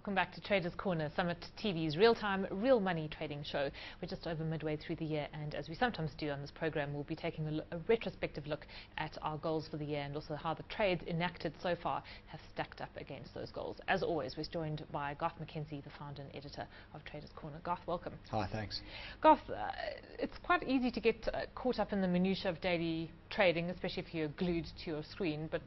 Welcome back to Traders Corner, Summit TV's real-time, real money trading show. We're just over midway through the year, and as we sometimes do on this program, we'll be taking a retrospective look at our goals for the year and also how the trades enacted so far have stacked up against those goals. As always, we're joined by Garth McKenzie, the founder and editor of Traders Corner. Garth, welcome. Hi, thanks. Garth, it's quite easy to get caught up in the minutiae of daily trading, especially if you're glued to your screen, but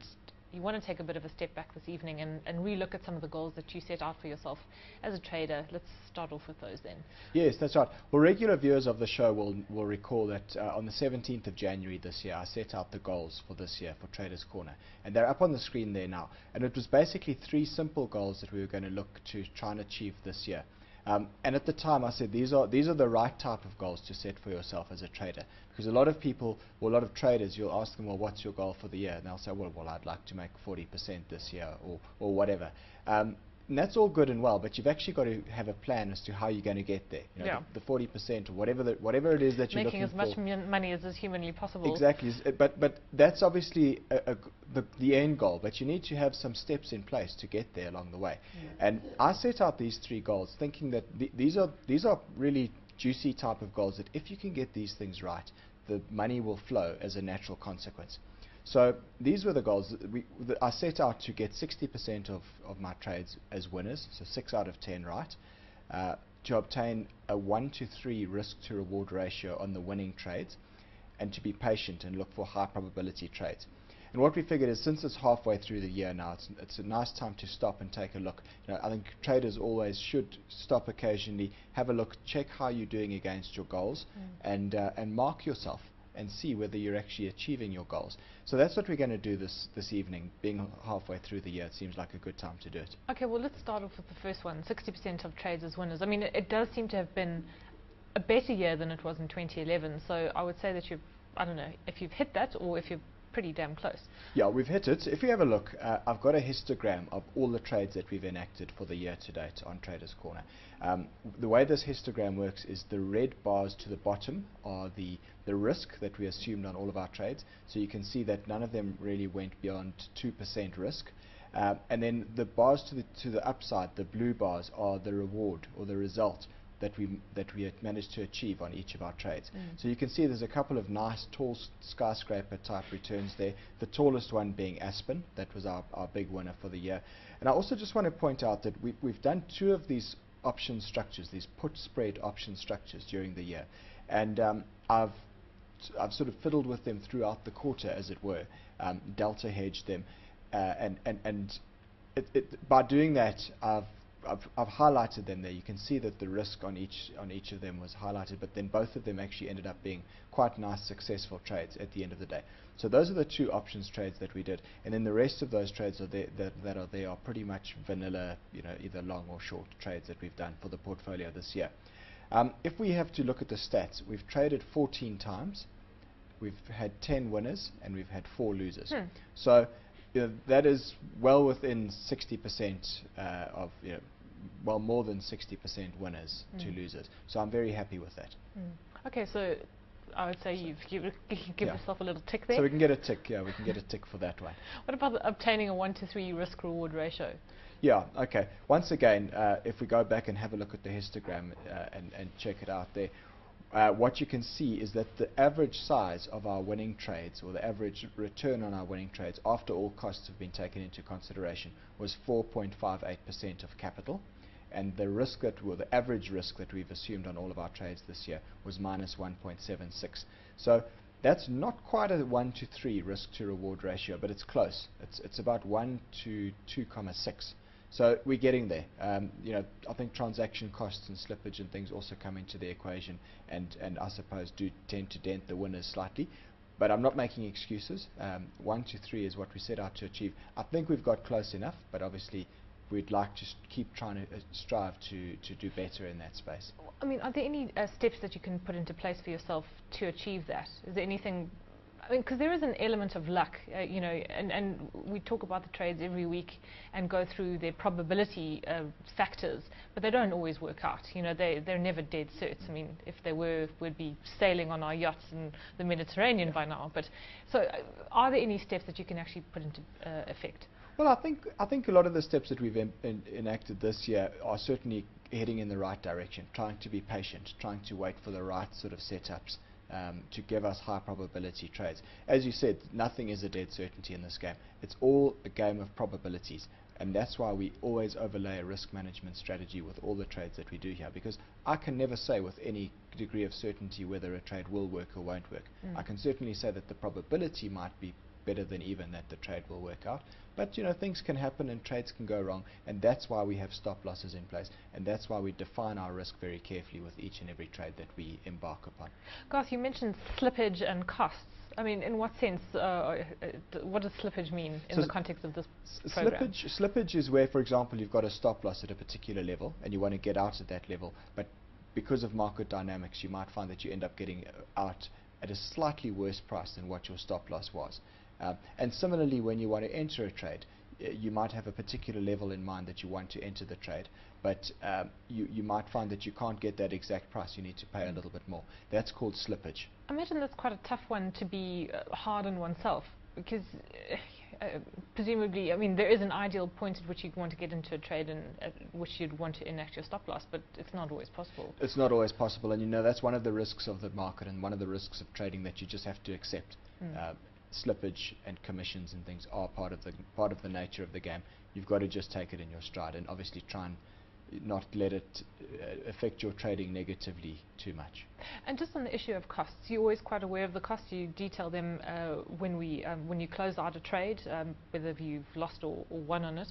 you want to take a bit of a step back this evening and relook at some of the goals that you set out for yourself as a trader. Let's start off with those then. Yes, that's right. Well, regular viewers of the show will recall that on the 17th of January this year, I set out the goals for this year for Traders Corner, and they're up on the screen there now. And it was basically 3 simple goals that we were going to look to try and achieve this year. And at the time I said these are the right type of goals to set for yourself as a trader, because a lot of people, or a lot of traders, you'll ask them, well, what's your goal for the year? And they'll say, well, I'd like to make 40% this year, or whatever. And that's all good and well, but you've actually got to have a plan as to how you're going to get there. You know, yeah. the 40% or whatever it is that you're looking for. Making as much money as is humanly possible. Exactly, but that's obviously the end goal, but you need to have some steps in place to get there along the way. And I set out these 3 goals thinking that these are really juicy type of goals, that if you can get these things right, the money will flow as a natural consequence. So these were the goals that I set out to get 60% of my trades as winners, so 6 out of 10 right, to obtain a 1-to-3 risk to reward ratio on the winning trades, and to be patient and look for high probability trades. And what we figured is, since it's halfway through the year now, it's a nice time to stop and take a look. You know, I think traders always should stop occasionally, have a look, check how you're doing against your goals, and mark yourself and see whether you're actually achieving your goals. So that's what we're going to do this evening. Being halfway through the year, it seems like a good time to do it. Okay, well, let's start off with the first one, 60% of trades as winners. I mean, it does seem to have been a better year than it was in 2011, so I would say that I don't know if you've hit that or if you're pretty damn close. Yeah, we've hit it. If you have a look, I've got a histogram of all the trades that we've enacted for the year to date on Traders Corner. The way this histogram works is the red bars to the bottom are the risk that we assumed on all of our trades. So you can see that none of them really went beyond 2% risk. And then the bars to the upside, the blue bars, are the reward or the result that we had managed to achieve on each of our trades. So you can see there's a couple of nice tall skyscraper type returns there, the tallest one being Aspen. That was our big winner for the year. And I also just want to point out that we've done 2 of these option structures, these put spread option structures, during the year, and I've sort of fiddled with them throughout the quarter, as it were, delta hedged them, and by doing that I've highlighted them there. You can see that the risk on each of them was highlighted, but then both of them actually ended up being quite nice, successful trades at the end of the day. So those are the 2 options trades that we did, and then the rest of those trades that are there are pretty much vanilla, you know, either long or short trades that we've done for the portfolio this year. If we have to look at the stats, we've traded 14 times, we've had 10 winners, and we've had 4 losers. So that is well within 60% of, well, more than 60% winners to losers. So I'm very happy with that. Okay, so I would say you've give yourself a little tick there. So we can get a tick, we can get a tick for that one. What about obtaining a 1-to-3 risk-reward ratio? Yeah, okay. Once again, if we go back and have a look at the histogram and check it out there, what you can see is that the average size of our winning trades, or the average return on our winning trades after all costs have been taken into consideration, was 4.58% of capital, and the risk the average risk that we've assumed on all of our trades this year was minus 1.76. So that's not quite a 1-to-3 risk to reward ratio, but it's close. It's about 1 to 2.6. So we're getting there. I think transaction costs and slippage and things also come into the equation, and I suppose do tend to dent the winners slightly. But I'm not making excuses. 1 to 3 is what we set out to achieve. I think we've got close enough, but obviously we'd like to keep trying to strive to do better in that space. I mean, are there any steps that you can put into place for yourself to achieve that? Is there anything I mean, because there is an element of luck, you know, and we talk about the trades every week and go through their probability factors, but they don't always work out. You know, they're never dead certs. I mean, if they were, we'd be sailing on our yachts in the Mediterranean by now. But so, are there any steps that you can actually put into effect? Well, I think a lot of the steps that we've enacted this year are certainly heading in the right direction, trying to be patient, trying to wait for the right sort of setups to give us high probability trades. As you said, nothing is a dead certainty in this game. It's all a game of probabilities, and that's why we always overlay a risk management strategy with all the trades that we do here, because I can never say with any degree of certainty whether a trade will work or won't work. I can certainly say that the probability might be better than even that the trade will work out, but you know, things can happen and trades can go wrong, and that's why we have stop losses in place, and that's why we define our risk very carefully with each and every trade that we embark upon. Garth, you mentioned slippage and costs. I mean, in what sense, what does slippage mean in the context of this program? Slippage is where, for example, you've got a stop loss at a particular level and you want to get out at that level, but because of market dynamics you might find that you end up getting out at a slightly worse price than what your stop loss was. And similarly, when you want to enter a trade, you might have a particular level in mind that you want to enter the trade, but you might find that you can't get that exact price, you need to pay a little bit more. That's called slippage. I imagine that's quite a tough one to be hard on oneself, because presumably, I mean, there is an ideal point at which you want to get into a trade and at which you'd want to enact your stop loss, but it's not always possible. It's not always possible, and you know, that's one of the risks of the market and one of the risks of trading that you just have to accept. Slippage and commissions and things are part of the nature of the game. You've got to just take it in your stride and obviously try and not let it affect your trading negatively too much. And just on the issue of costs, you're always quite aware of the costs. You detail them when you close out a trade, whether you've lost or won on it.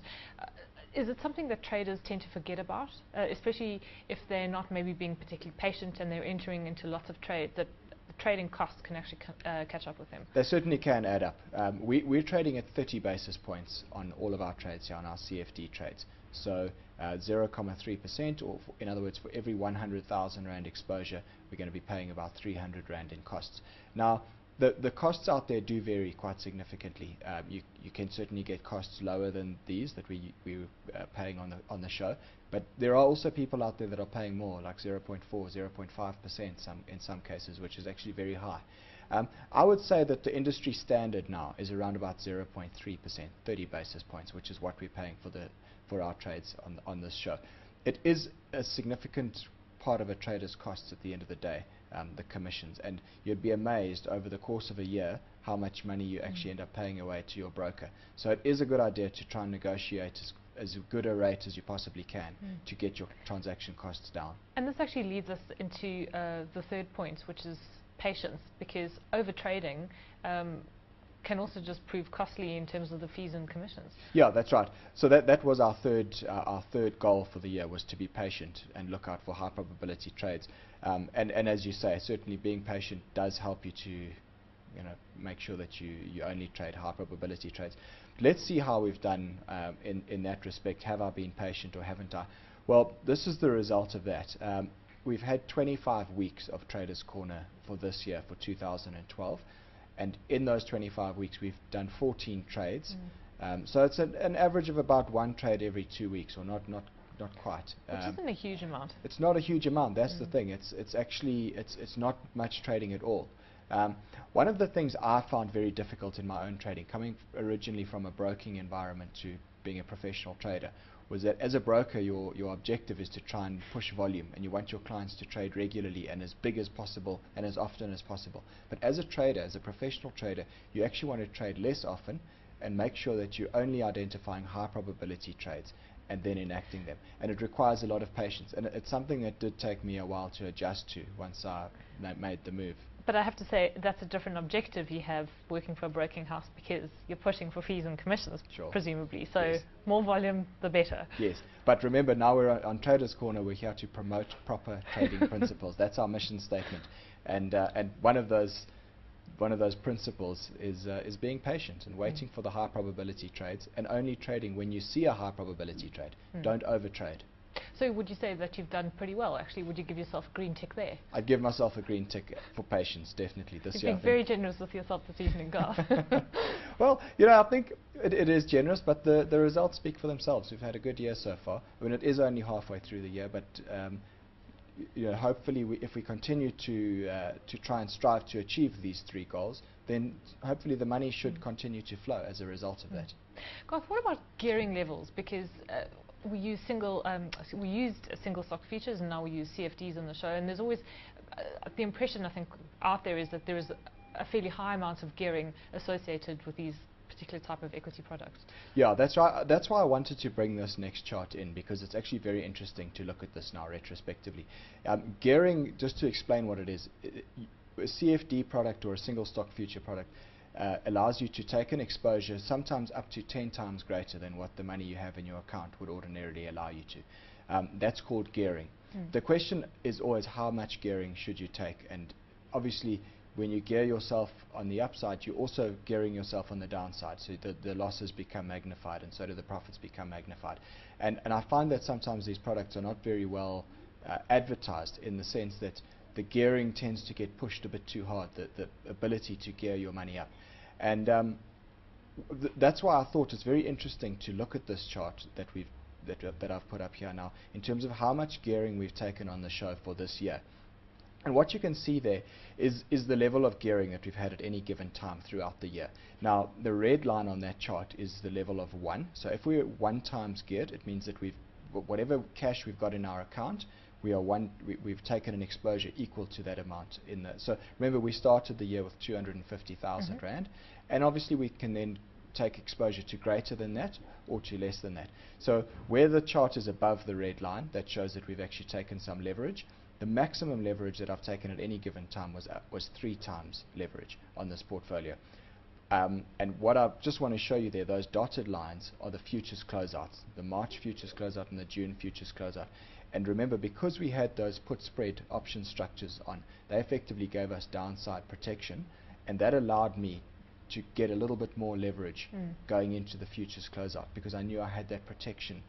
Is it something that traders tend to forget about, especially if they're not maybe being particularly patient and they're entering into lots of trades, that the trading costs can actually catch up with them? They certainly can add up. We're trading at 30 basis points on all of our trades here, on our CFD trades. So 0.3%, or in other words, for every 100,000 Rand exposure, we're going to be paying about 300 Rand in costs. Now, the costs out there do vary quite significantly. You can certainly get costs lower than these that we were paying on the show, but there are also people out there that are paying more, like 0.4, 0.5% in some cases, which is actually very high. I would say that the industry standard now is around about 0.3%, 30 basis points, which is what we're paying for our trades on this show. It is a significant part of a trader's costs at the end of the day, the commissions, and you'd be amazed over the course of a year how much money you actually end up paying away to your broker. So it is a good idea to try and negotiate as good a rate as you possibly can to get your transaction costs down. And this actually leads us into the third point, which is patience, because overtrading can also just prove costly in terms of the fees and commissions. Yeah, that's right. So that was our third goal for the year, was to be patient and look out for high probability trades. And as you say, certainly being patient does help you to make sure that you only trade high probability trades. Let's see how we've done in that respect. Have I been patient or haven't I? Well, this is the result of that. We've had 25 weeks of Traders Corner for this year, for 2012. And in those 25 weeks, we've done 14 trades. So it's an average of about one trade every 2 weeks, or not quite. Which isn't a huge amount. It's not a huge amount. That's the thing. It's actually not much trading at all. One of the things I found very difficult in my own trading, coming originally from a broking environment to being a professional trader, was that as a broker, your objective is to try and push volume, and you want your clients to trade regularly and as big as possible and as often as possible. But as a trader, as a professional trader, you actually want to trade less often and make sure that you're only identifying high probability trades and then enacting them. And it requires a lot of patience, and it's something that did take me a while to adjust to once I made the move. But I have to say, that's a different objective you have working for a broking house, because you're pushing for fees and commissions, presumably. So yes, more volume, the better. Yes, but remember, now we're on Traders Corner, we're here to promote proper trading principles. That's our mission statement. And one of those principles is being patient and waiting for the high probability trades, and only trading when you see a high probability trade. Don't overtrade. So would you say that you've done pretty well, actually? Would you give yourself a green tick there? I'd give myself a green tick for patience, definitely, this You've year. been very generous with yourself this evening, Garth. Well, you know, I think it is generous, but the results speak for themselves. We've had a good year so far. I mean, it is only halfway through the year, but you know, hopefully, if we continue to try and strive to achieve these 3 goals, then hopefully the money should continue to flow as a result of that. Garth, what about gearing levels? Because we used single stock futures, and now we use CFDs on the show, and there's always the impression, I think, out there is that there is a fairly high amount of gearing associated with these particular type of equity products. Yeah, that's right. That's why I wanted to bring this next chart in, because it's actually very interesting to look at this now retrospectively. Gearing, just to explain what it is, a CFD product or a single stock future product allows you to take an exposure sometimes up to 10 times greater than what the money you have in your account would ordinarily allow you to. That's called gearing. The question is always, how much gearing should you take? And obviously, when you gear yourself on the upside, you're also gearing yourself on the downside. So the losses become magnified, and so do the profits become magnified. And I find that sometimes these products are not very well advertised, in the sense that the gearing tends to get pushed a bit too hard, the ability to gear your money up. And that's why I thought it's very interesting to look at this chart that I've put up here now, in terms of how much gearing we've taken on the show for this year. And what you can see there is the level of gearing that we've had at any given time throughout the year. Now, the red line on that chart is the level of 1. So if we're 1 times geared, it means that whatever cash we've got in our account, we've taken an exposure equal to that amount in the. So remember, we started the year with 250,000 rand, and obviously we can then take exposure to greater than that or to less than that. So where the chart is above the red line, that shows that we've actually taken some leverage. The maximum leverage that I've taken at any given time was 3 times leverage on this portfolio. And what I just want to show you there, those dotted lines are the futures closeouts, the March futures closeout and the June futures closeout. And remember, because we had those put spread option structures on, they effectively gave us downside protection, and that allowed me to get a little bit more leverage going into the futures closeout, because I knew I had that protection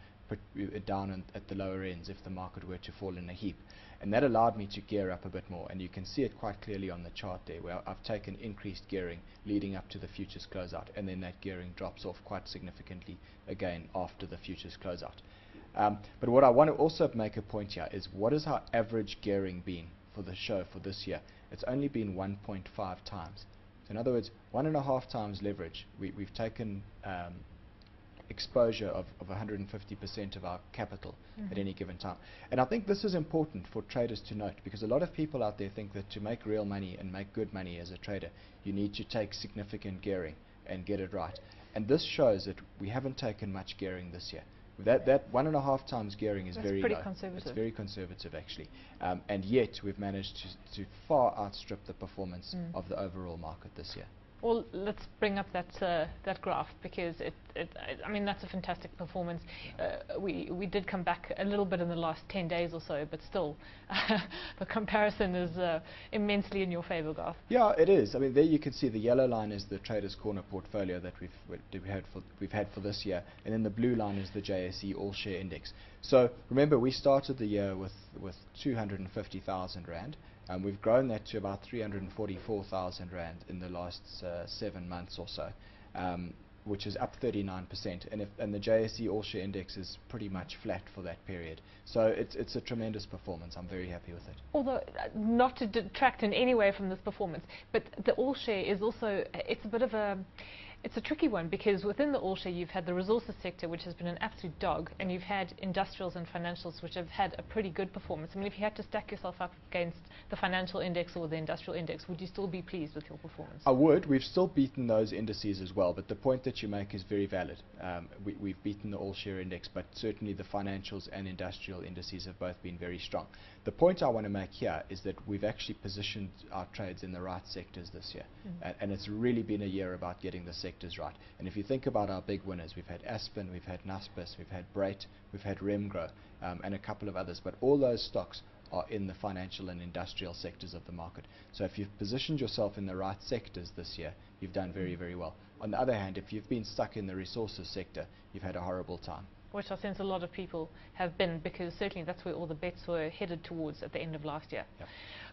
down at the lower ends if the market were to fall in a heap. And that allowed me to gear up a bit more, and you can see it quite clearly on the chart there, where I've taken increased gearing leading up to the futures closeout, and then that gearing drops off quite significantly again after the futures closeout. But what I want to also make a point here is, what has our average gearing been for the show for this year? It's only been 1.5 times. So in other words, 1.5 times leverage. We've taken exposure of 150% of our capital at any given time. And I think this is important for traders to note, because a lot of people out there think that to make real money and make good money as a trader, you need to take significant gearing and get it right. And this shows that we haven't taken much gearing this year. That 1.5 times gearing is very low. Conservative. It's very conservative, actually. And yet we've managed to far outstrip the performance of the overall market this year. Well, let's bring up that graph, because I mean, that's a fantastic performance. We did come back a little bit in the last 10 days or so, but still, the comparison is immensely in your favor, Garth. Yeah, it is. I mean, there you can see the yellow line is the Traders Corner portfolio that we've had for this year, and then the blue line is the JSE All Share Index. So remember, we started the year with 250,000 rand. We've grown that to about 344,000 rand in the last 7 months or so, which is up 39%, and the JSE All Share Index is pretty much flat for that period. So it's a tremendous performance. I'm very happy with it. Although not to detract in any way from this performance, but the All Share is also, it's a bit of a, it's a tricky one, because within the All Share you've had the resources sector, which has been an absolute dog, and you've had industrials and financials, which have had a pretty good performance. I mean, if you had to stack yourself up against the financial index or the industrial index, would you still be pleased with your performance? I would. We've still beaten those indices as well, but the point that you make is very valid. We've beaten the All Share Index, but certainly the financials and industrial indices have both been very strong. The point I want to make here is that we've actually positioned our trades in the right sectors this year, and it's really been a year about getting the sectors right. And if you think about our big winners, we've had Aspen, we've had Naspers, we've had Brait, we've had Remgro, and a couple of others, but all those stocks are in the financial and industrial sectors of the market. So if you've positioned yourself in the right sectors this year, you've done very, very well. On the other hand, if you've been stuck in the resources sector, you've had a horrible time. which I sense a lot of people have been, because certainly that's where all the bets were headed towards at the end of last year. Yep.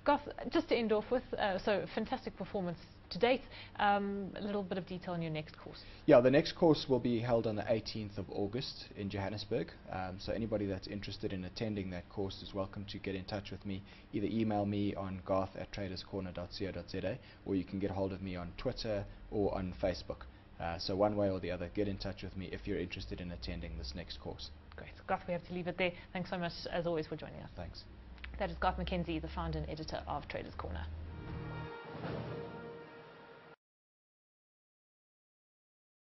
Garth, just to end off with, so fantastic performance to date. A little bit of detail on your next course. Yeah, the next course will be held on the 18th of August in Johannesburg. So anybody that's interested in attending that course is welcome to get in touch with me. Either email me on garth@traderscorner.co.za, or you can get hold of me on Twitter or on Facebook. So one way or the other, get in touch with me if you're interested in attending this next course. Great. Garth, we have to leave it there. Thanks so much, as always, for joining us. Thanks. That is Garth McKenzie, the founder and editor of Traders Corner.